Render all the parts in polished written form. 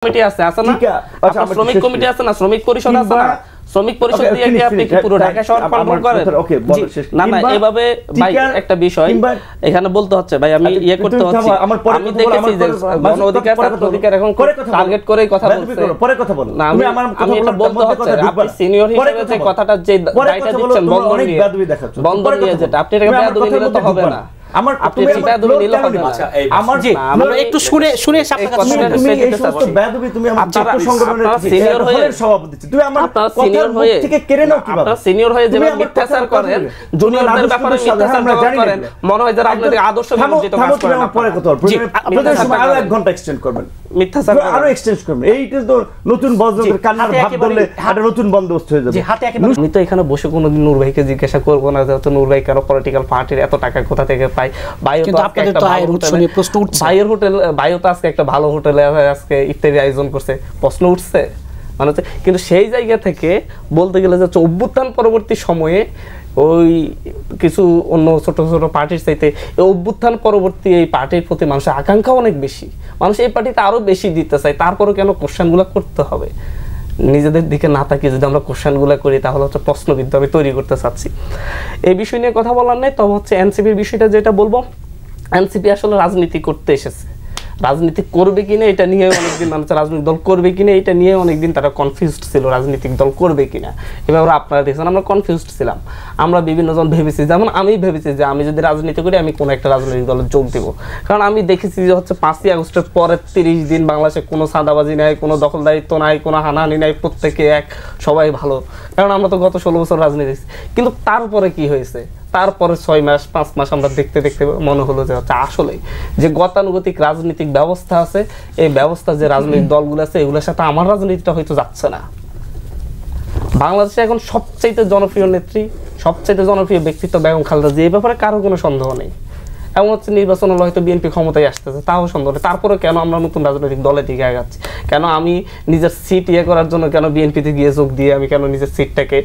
Committee আছে না আচ্ছা শ্রমিক কমিটি আছে না শ্রমিক পরিষদ আছে না শ্রমিক পরিষদ দিয়ে কি আপনি কি পুরো ঢাকা শহর কন্ট্রোল করেন ওকে বল শেষ না না এভাবে ভাই একটা বিষয় এখানে বলতে হচ্ছে ভাই আমি ইয়ে করতে হচ্ছে আমি দেখেছি যে গণ অধিকার ছাত্র অধিকার এখন টার্গেট করেই কথা বলছে পরে কথা বল না আমি এটা বলতে হচ্ছে আপনি সিনিয়র হিসেবে যে কথাটা যে দায়টা দিচ্ছেন বন্ধন নিয়ে যেটা আপনি এটাকে বেয়াদবি নিলে তো হবে না আমার আপনি বেয়াদবি নিলে হবে না আমার জি আমরা একটু শুনে তুমি এই সমস্ত বেয়াদবি তুমি আমার ছাত্র সংগঠনের সিনিয়র হয়ে সভাপতি তুমি আমার সিনিয়র হয়ে থেকে কেড়ে নাও কিভাবে আপনারা সিনিয়র হয়ে যেভাবে মিথ্যাচার করেন জুনিয়রদের ব্যাপারে মিথ্যাচার করেন মনে হয় যারা আপনাদের আদর্শ বিরোধিত কাজ করেন পরে কথা বলবো আপনাদের সময় আরো 1 ঘন্টা এক্সটেন্ড করবেন মিথ্যাচার আরো এক্সটেন্ড করবেন এইটা তো নতুন বজ্রদের কান্নার ভাব ধরলে একটা নতুন বন্দোবস্ত হয়ে যাবে জি হাতে একেবারে আমি তো এখানে বসে কোনোদিন নূর ভাইকে জিজ্ঞাসা করব না যে তো নূর ভাই কারো পলিটিক্যাল পার্টির এত টাকা কোথা থেকে পায় বায়ু তো আপনাদের তো আয়ের উৎস নিয়ে প্রশ্ন উঠছে বায়ু তো আজকে একটা ভালো হোটেলে আজকে ইফতারি আয়োজন করছে প্রশ্ন উঠছে মানে কিন্তু সেই জায়গা থেকে বলতে গেলে যে অভ্যুত্থান পরবর্তী সময়ে ওই কিছু অন্য ছোট ছোট পার্টির চাইতে এই অভ্যুত্থান পরবর্তী এই পার্টির প্রতি মানুষের আকাঙ্ক্ষা অনেক বেশি মানুষ এই পার্টিতে আরো বেশি দিতে চায় তারপরে কেন কোশ্চেনগুলো করতে হবে নিজেদের দিকে না তাকিয়ে যদি আমরা কোশ্চেনগুলো করি তাহলে হচ্ছে প্রশ্নবিদ্ধ আমি তৈরি করতে চাচ্ছি এই বিষয় নিয়ে কথা বলার নেই তবে হচ্ছে এনসিপির বিষয়টা যেটা বলবো এনসিপি আসলে রাজনীতি করতে এসেছে রাজনীতি করবে কিনা এটা নিয়ে অনেকদিন মানুষ রাজনৈতিক দল করবে কিনা এটা নিয়ে অনেকদিন তারা কনফিউজড ছিল রাজনৈতিক দল করবে কিনা এবার আপনারা দেখছেন আমরা কনফিউজড ছিলাম আমরা বিভিন্ন জন ভেবেছি যেমন আমি ভেবেছি যে আমি যদি রাজনীতি করি আমি কোনো একটা রাজনৈতিক দলে যোগ দেব কারণ আমি দেখেছি যে হচ্ছে 5ই আগস্টের পরের 30 দিন বাংলাদেশে কোনো সাদাবাজি নাই কোনো দখলদারিত্ব নাই কোনো হানাহানি নাই প্রত্যেকে এক সবাই ভালো কারণ আমরা তো গত 16 বছর রাজনীতি কিন্তু তারপরে কি হয়েছে তারপরে 6 মাস 5 মাস আমরা দেখতে দেখতে মনে হলো যে হচ্ছে আসলে যে গতানুগতিক রাজনৈতিক ব্যবস্থা আছে এই ব্যবস্থা যে রাজনৈতিক দলগুলো আছে এগুলোর সাথে আমার রাজনীতিটা হয়তো যাচ্ছে না বাংলাদেশে এখন সবচেয়ে জনপ্রিয় নেত্রী সবচেয়ে জনপ্রিয় ব্যক্তিত্ব বেগম খালেদা জিয়া এই ব্যাপারে কারো কোনো সন্দেহ নেই এমন হচ্ছে নির্বাচন হলে হয়তো বিএনপি ক্ষমতায় আসতেছে তাও সন্দেহ নেই তারপরে কেন আমরা নতুন রাজনৈতিক দলের দিকে আগাচ্ছি কেন আমি নিজের সিট ইয়ে করার জন্য কেন বিএনপিতে গিয়ে যোগ দিয়ে আমি কেন নিজের সিটটাকে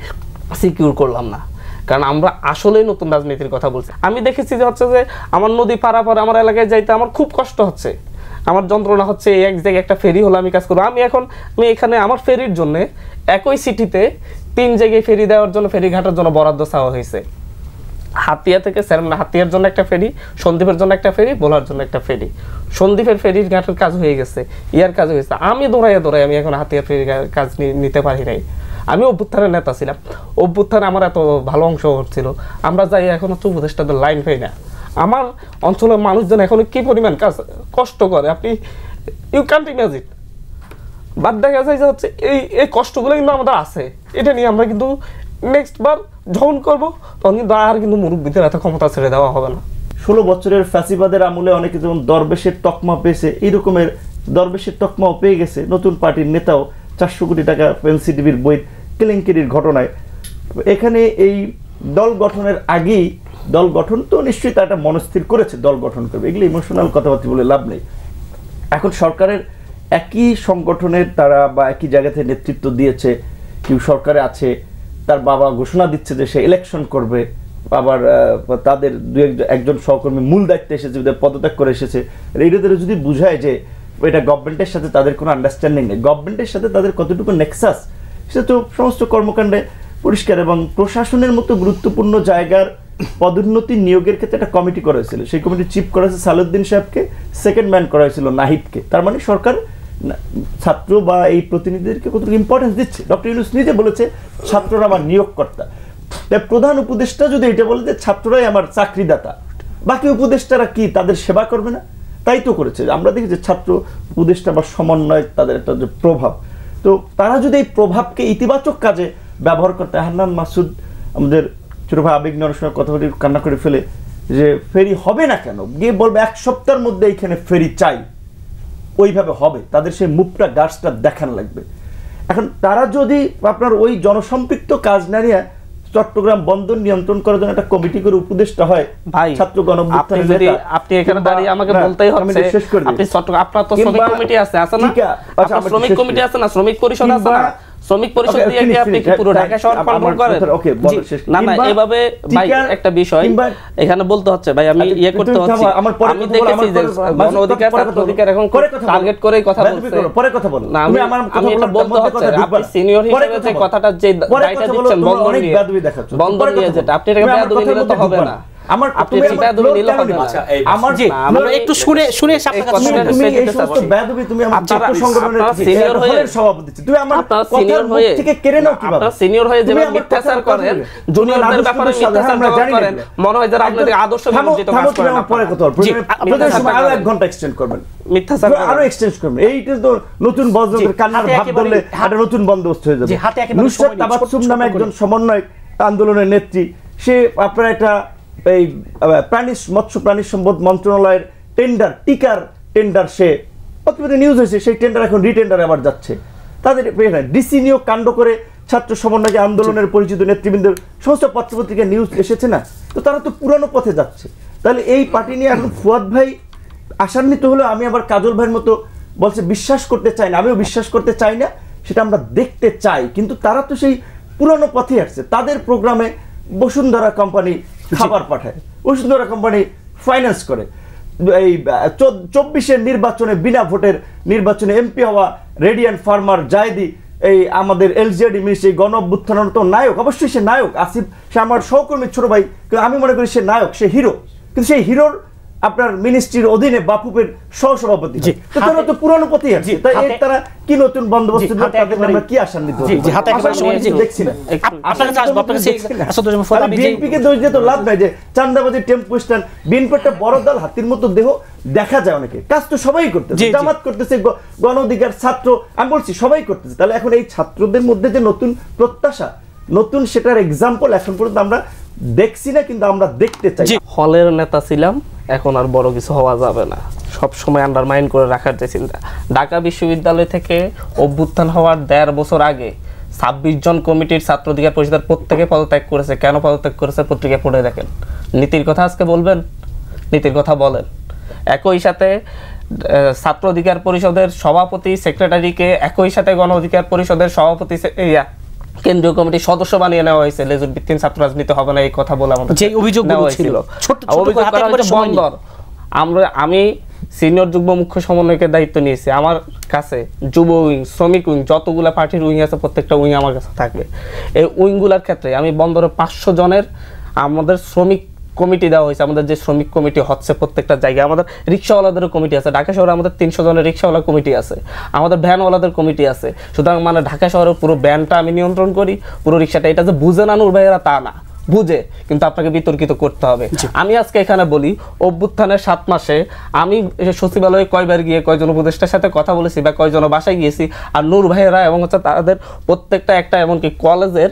সিকিউর করলাম না কারণ আমরা আসলেই নতুন রাজনীতির কথা বলছি আমি দেখেছি যে হচ্ছে যে আমার নদী পারাপার আমার এলাকায় যাইতে আমার খুব কষ্ট হচ্ছে আমার যন্ত্রণা হচ্ছে এক জায়গায় একটা ফেরি হলো আমি কাজ করবো আমি এখানে আমার ফেরির জন্য একই সিটিতে 3 জায়গায় ফেরি দেওয়ার জন্য ফেরি ঘাটার জন্য বরাদ্দ চাওয়া হয়েছে হাতিয়া থেকে হাতিয়ার জন্য একটা ফেরি সন্দ্বীপের জন্য একটা ফেরি বোলার জন্য একটা ফেরি সন্দ্বীপের ফেরির ঘাটের কাজ হয়ে গেছে ইয়ার কাজ হয়ে গেছে আমি দৌড়াই আমি এখন হাতিয়ার ফেরির কাজ নিতে পারি নাই আমি অভ্যুত্থানের নেতা ছিলাম অভ্যুত্থানে আমার এত ভালো অংশ হচ্ছিল আমরা যাই এখন হচ্ছে উপদেষ্টাদের লাইন পাই না আমার অঞ্চলের মানুষজন এখন কি পরিমাণ কাজ কষ্ট করে আপনি ইউ ক্যান্ট ইমাজিন বাদ দেখা যায় যে হচ্ছে এই কষ্টগুলো কিন্তু আমাদের আছে এটা নিয়ে আমরা কিন্তু নেক্সট বার যখন করবো তখন কিন্তু আর কিন্তু মুরব্বীদের এত ক্ষমতা ছেড়ে দেওয়া হবে না 16 বছরের ফ্যাসিবাদের আমলে অনেকে যেমন দরবেশের তকমা পেয়েছে এই রকমের দরবেশের তকমাও পেয়ে গেছে নতুন পার্টির নেতাও 400 কোটি টাকা এনসিটিভির বই কেলেঙ্কারির ঘটনায় এখানে এই দল গঠনের আগেই দল গঠন তো নিশ্চয়ই তারা একটা মনস্থির করেছে দল গঠন করবে এগুলো ইমোশনাল কথাবার্তা বলে লাভ নেই এখন সরকারের একই সংগঠনের তারা বা একই জায়গা থেকে নেতৃত্ব দিয়েছে কেউ সরকারে আছে তার বাবা ঘোষণা দিচ্ছে যে সে ইলেকশন করবে আবার তাদের একজন সহকর্মী মূল দায়িত্বে এসেছে পদত্যাগ করে এসেছে এইটাদের যদি বুঝায় যে এটা গভর্নমেন্টের সাথে তাদের কোনো আন্ডারস্ট্যান্ডিং নেই গভর্নমেন্টের সাথে তাদের কতটুকু নেক্সাস সেটা তো সমস্ত কর্মকাণ্ডে পরিষ্কার এবং প্রশাসনের মতো গুরুত্বপূর্ণ জায়গার পদোন্নতি নিয়োগের ক্ষেত্রে একটা কমিটি করা হয়েছিল সেই কমিটি চিফ করা হয়েছে সালাউদ্দিন সাহেবকে সেকেন্ড ম্যান করা হয়েছিল নাহিদকে তার মানে সরকার ছাত্র বা এই প্রতিনিধিদেরকে কতটুকু ইম্পর্টেন্স দিচ্ছে ডক্টর ইউনূস নিজে বলেছে ছাত্ররা আমার নিয়োগকর্তা তাই প্রধান উপদেষ্টা যদি এটা বলে যে ছাত্ররাই আমার চাকরিদাতা বাকি উপদেষ্টারা কি তাদের সেবা করবে না তাই তো করেছে আমরা দেখি যে ছাত্র উপদেষ্টা বা সমন্বয় তাদের একটা যে প্রভাব তো তারা যদি এই প্রভাবকে ইতিবাচক কাজে ব্যবহার করতে হান্নান মাসুদ আমাদের ছোট ভাই আবেগ নিয়ে সময় কথা বলে কান্না করে ফেলে যে ফেরি হবে না কেন গিয়ে বলবে 1 সপ্তাহের মধ্যে এইখানে ফেরি চাই ওইভাবে হবে তাদের সেই মুখটা গাছটা দেখান লাগবে এখন তারা যদি আপনার ওই জনসম্পৃক্ত কাজ না নিয়ে চট্টগ্রাম বন্দর নিয়ন্ত্রণ করার জন্য একটা কমিটি করে উপদেষ্টা হয় ভাই ছাত্র গণঅভ্যুত্থান যদি আপনি এখানে দাঁড়িয়ে আমাকে বলতেই হচ্ছে আপনি চট্টগ্রাম আপনার তো শ্রমিক কমিটি আছে না আচ্ছা শ্রমিক কমিটি আছে না শ্রমিক পরিষদ আছে না শ্রমিক পরিষদ দিয়ে কি আপনি কি পুরো ঢাকা শহর কন্ট্রোল করেন? না না এভাবে ভাই একটা বিষয় এখানে বলতে হচ্ছে ভাই আমি করতে হচ্ছে আমি দেখেছি যে গণ অধিকার ছাত্র অধিকার এখন টার্গেট করেই কথা বলছে পরে কথা বলো না আমি এটা বলতে হচ্ছে আপনি সিনিয়র হিসেবে যে কথাটা যে দায়টা দিচ্ছেন বন্ধন নিয়ে যেটা আপনি এটাকে বেয়াদবি নিলে তো হবে না আমার আপনি বেয়াদবি নিলে হবে না আমার জি আমরা একটু শুনে তুমি এই সমস্ত বেয়াদবি তুমি আমার ছাত্র সংগঠনের সিনিয়র হয়ে সভাপতি তুমি আমার সিনিয়র হয়ে থেকে কেড়ে নাও কিভাবে আপনারা সিনিয়র হয়ে যেভাবে মিথ্যাচার করেন জুনিয়রদের ব্যাপারে মিথ্যাচার করেন মনে হয় যারা আপনাদের আদর্শ বিরোধিত কাজ করেন পরে কথা বলবো আপনাদের সময় আরো 1 ঘন্টা এক্সটেন্ড করবেন মিথ্যাচার আরো এক্সটেন্ড করবেন এইটা তো নতুন বন্ধের কান্নার ভাব ধরলে একটা নতুন বন্দোবস্ত হয়ে যাবে নুসরাত তাবাসসুম নামে একজন সমন্বয়ক আন্দোলনের নেত্রী সে আপনার একটা এই মৎস্য প্রাণী সম্পদ মন্ত্রণালয়ের টিকার টেন্ডার সে প্রতিবাদী নিউজ হয়েছে সেই টেন্ডার এখন রিটেন্ডারে আবার যাচ্ছে তাদের ডিসি নিয়োগ কাণ্ড করে ছাত্র সমন্বয়কে আন্দোলনের পরিচিত নেতৃবৃন্দের সমস্ত পত্রপত্রিকায় নিউজ এসেছে না তো তারা তো পুরানো পথে যাচ্ছে তাহলে এই পার্টি নিয়ে এখন ফুয়াদ ভাই আশান্বিত হলো আমি আবার কাজল ভাইয়ের মতো বলছে বিশ্বাস করতে চাই না আমিও বিশ্বাস করতে চাই না সেটা আমরা দেখতে চাই কিন্তু তারা তো সেই পুরানো পথে আসছে তাদের প্রোগ্রামে বসুন্ধরা কোম্পানি খাবার পাঠায় বসুন্ধরা কোম্পানি ফাইন্যান্স করে এই 24-এর নির্বাচনে বিনা ভোটের নির্বাচনে এমপি হওয়া রেডিয়ান ফার্মার জায়দি এই আমাদের এলজেডি মিনিস্ট্রি গণ অভ্যুত্থানের তো নায়ক অবশ্যই সে নায়ক আসিফ সে আমার সহকর্মী ছোট ভাই কিন্তু আমি মনে করি সে নায়ক সে হিরো কিন্তু সেই হিরোর আপনার মিনিস্ট্রির অধীনে বাপুপের সহসভাপতি তো তারা তো পুরনো পথেই আছে তাই তারা কি নতুন বন্দোবস্ত তাদের আমরা কি আশান্বিত জি হাতে একেবারে সময় দেখছি না আপনার কাছে আসবো আপনার কাছে আসলে বিএনপি কে দোষ দিয়ে তো লাভ নাই যে চান্দাবাজি টেম্পো স্ট্যান্ড বিএনপি একটা বড় দল হাতির মতো দেহ দেখা যায় অনেকে কাজ তো সবাই করতেছে জামাত করতেছে গণ অধিকার ছাত্র আমি বলছি সবাই করতেছে তাহলে এখন এই ছাত্রদের মধ্যে যে নতুন প্রত্যাশা নতুন সেটার এক্সাম্পল এখন পর্যন্ত আমরা দেখছি না কিন্তু আমরা দেখতে চাই হলের নেতা ছিলাম এখন আর বড় কিছু হওয়া যাবে না সব সময় আন্ডারমাইন করে রাখার যে চিন্তা ঢাকা বিশ্ববিদ্যালয় থেকে অভ্যুত্থান হওয়ার 1.5 বছর আগে 26 জন কমিটির ছাত্র অধিকার পরিষদের প্রত্যেকে পদত্যাগ করেছে কেন পদত্যাগ করেছে পত্রিকায় পড়ে দেখেন নীতির কথা আজকে বলবেন নীতির কথা বলেন একই সাথে ছাত্র অধিকার পরিষদের সভাপতি সেক্রেটারিকে একই সাথে গণ অধিকার পরিষদের সভাপতি কেন্দ্রীয় কমিটির সদস্য বানিয়ে নেওয়া হয়েছে লেজুর ভিত্তিক ছাত্র রাজনীতি হবে না এই কথা বলে আমাদের যে অভিযোগ ছিল বন্দর আমি সিনিয়র যুগ্ম মুখ্য সমন্বয়কের দায়িত্ব নিয়েছি আমার কাছে যুব উইং শ্রমিক উইং যতগুলো পার্টির উইং আছে প্রত্যেকটা উইং আমার কাছে থাকবে এই উইংগুলোর ক্ষেত্রে আমি বন্দরে 500 জনের আমাদের শ্রমিক কমিটি দেওয়া হয়েছে আমাদের যে শ্রমিক কমিটি হচ্ছে প্রত্যেকটা জায়গায় আমাদের রিক্সাওয়ালাদেরও কমিটি আছে ঢাকা শহরে আমাদের 300 জনের রিক্সাওয়ালা কমিটি আছে আমাদের ভ্যানওয়ালাদের কমিটি আছে সুতরাং মানে ঢাকা শহরের পুরো ভ্যানটা আমি নিয়ন্ত্রণ করি পুরো রিক্সাটা এটা যে বুঝে না নূর ভাইয়েরা তা না বুঝে কিন্তু আপনাকে বিতর্কিত করতে হবে আমি আজকে এখানে বলি অভ্যুত্থানের 7 মাসে আমি সচিবালয়ে কয়বার গিয়ে কয়জন উপদেষ্টার সাথে কথা বলেছি বা কয়জন বাসায় গিয়েছি আর নূর ভাইয়েরা এবং হচ্ছে তাদের প্রত্যেকটা একটা এমনকি কলেজের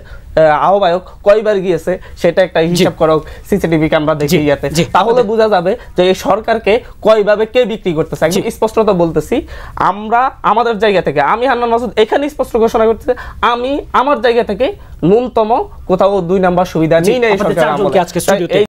আহ্বায়ক কয়বার গিয়েছে সেটা একটা হিসাব করো সিসিটিভি ক্যামেরা দেখে ইয়াতে তাহলে বোঝা যাবে যে এই সরকারকে কয়ভাবে কে বিক্রি করতেছে একদম স্পষ্টত বলতেছি আমরা আমাদের জায়গা থেকে আমি হান্নান মাসুদ এখানে স্পষ্ট ঘোষণা করতেছি আমি আমার জায়গা থেকে ন্যূনতম কোথাও 2 নাম্বার সুবিধা নিই না এই সরকার